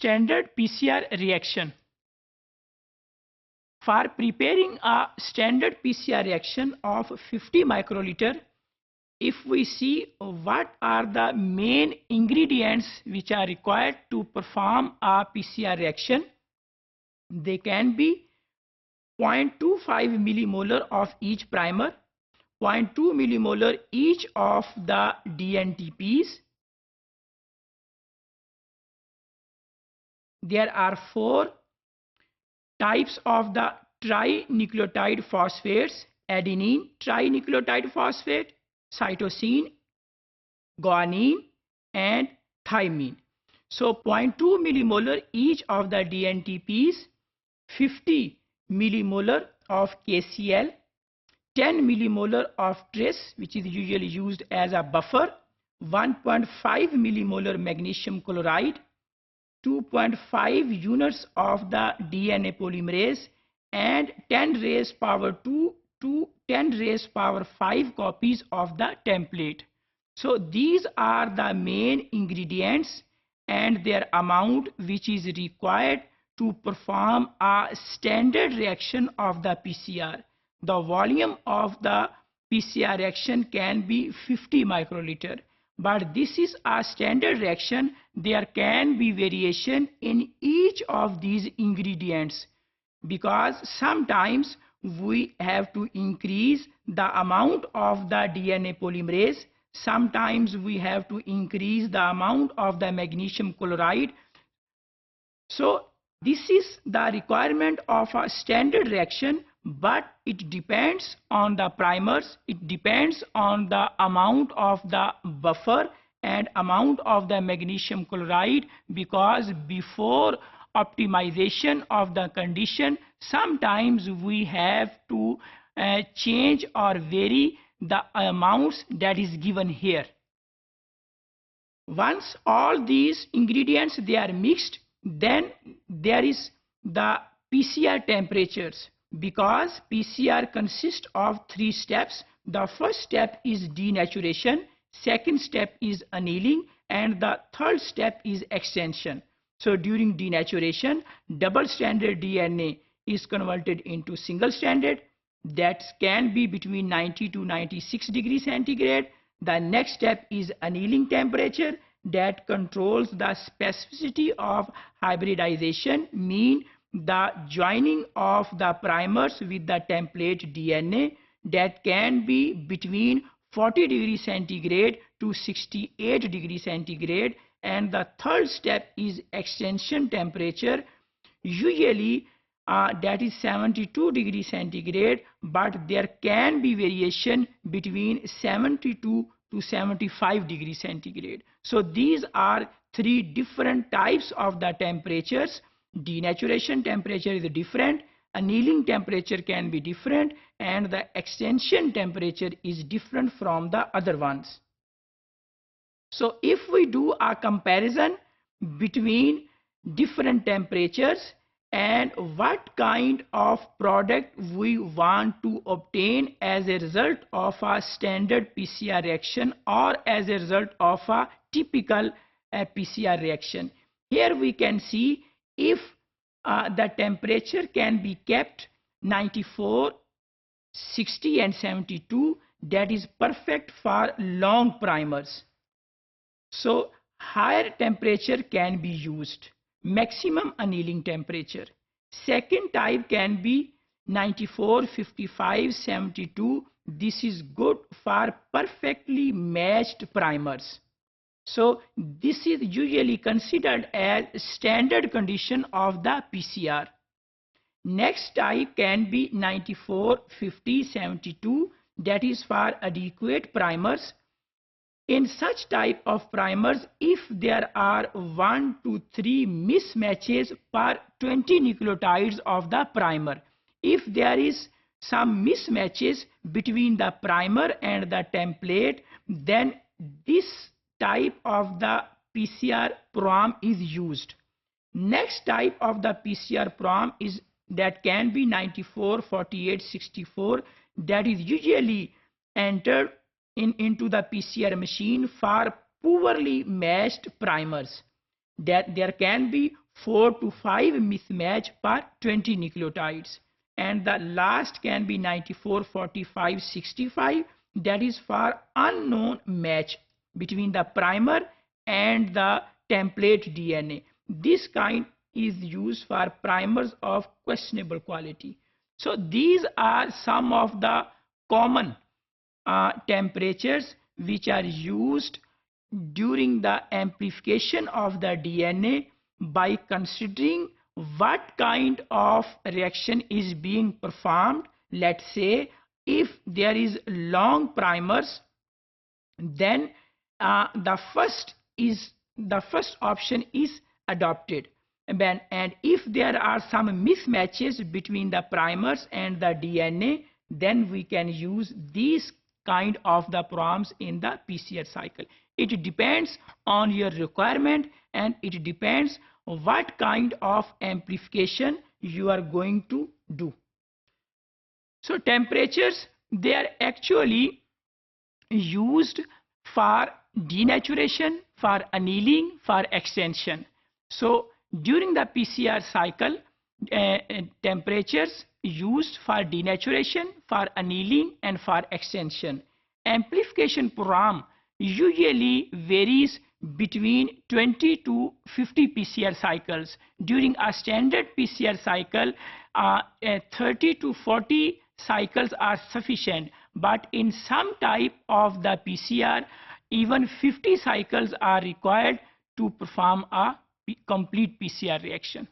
standard PCR reaction. For preparing a standard PCR reaction of 50 microliter, if we see what are the main ingredients which are required to perform a PCR reaction, they can be 0.25 millimolar of each primer, 0.2 millimolar each of the DNTPs. There are 4 types of the trinucleotide phosphates: adenine trinucleotide phosphate, cytosine, guanine, and thymine. So 0.2 millimolar each of the DNTPs, 50 millimolar of KCl, 10 millimolar of tris, which is usually used as a buffer, 1.5 millimolar magnesium chloride, 2.5 units of the DNA polymerase, and 10 raised power 2 to 10 raised power 5 copies of the template. So these are the main ingredients and their amount which is required to perform a standard reaction of the PCR. The volume of the PCR reaction can be 50 microliter. But this is a standard reaction. There can be variation in each of these ingredients because sometimes we have to increase the amount of the DNA polymerase. Sometimes we have to increase the amount of the magnesium chloride. So this is the requirement of a standard reaction, but it depends on the primers, it depends on the amount of the buffer and amount of the magnesium chloride, because before optimization of the condition, sometimes we have to change or vary the amounts that is given here. Once all these ingredients they are mixed, then there is the PCR temperatures. Because PCR consists of 3 steps. The first step is denaturation, second step is annealing, and the third step is extension. So during denaturation, double stranded DNA is converted into single stranded. That can be between 90 to 96 degrees centigrade. The next step is annealing temperature that controls the specificity of hybridization, mean the joining of the primers with the template DNA, that can be between 40 degrees centigrade to 68 degrees centigrade. And the third step is extension temperature, usually that is 72 degrees centigrade, but there can be variation between 72 to 75 degrees centigrade. So these are 3 different types of the temperatures. Denaturation temperature is different, annealing temperature can be different, and the extension temperature is different from the other ones. So if we do a comparison between different temperatures and what kind of product we want to obtain as a result of a standard PCR reaction or as a result of a typical PCR reaction, here we can see if the temperature can be kept 94, 60 and 72, that is perfect for long primers. So higher temperature can be used, maximum annealing temperature. Second type can be 94, 55, 72. This is good for perfectly matched primers. So this is usually considered as standard condition of the PCR. Next type can be 94, 50, 72. That is for adequate primers. In such type of primers, if there are 1 to 3 mismatches per 20 nucleotides of the primer, if there is some mismatches between the primer and the template, then this type of the PCR prom is used. Next type of the PCR prom is that can be 94, 48, 64. That is usually entered into the PCR machine for poorly matched primers. That there can be 4 to 5 mismatch per 20 nucleotides, and the last can be 94, 45, 65, that is for unknown match between the primer and the template DNA. This kind is used for primers of questionable quality. So these are some of the common temperatures which are used during the amplification of the DNA by considering what kind of reaction is being performed. Let's say if there is long primers, then the first option is adopted. And if there are some mismatches between the primers and the DNA, then we can use these kind of the programs in the PCR cycle. It depends on your requirement, and it depends what kind of amplification you are going to do. So temperatures, they are actually used for denaturation, for annealing, for extension. So during the PCR cycle, temperatures used for denaturation, for annealing, and for extension. Amplification program usually varies between 20 to 50 PCR cycles. During a standard PCR cycle, 30 to 40 cycles are sufficient, but in some type of the PCR, even 50 cycles are required to perform a complete PCR reaction.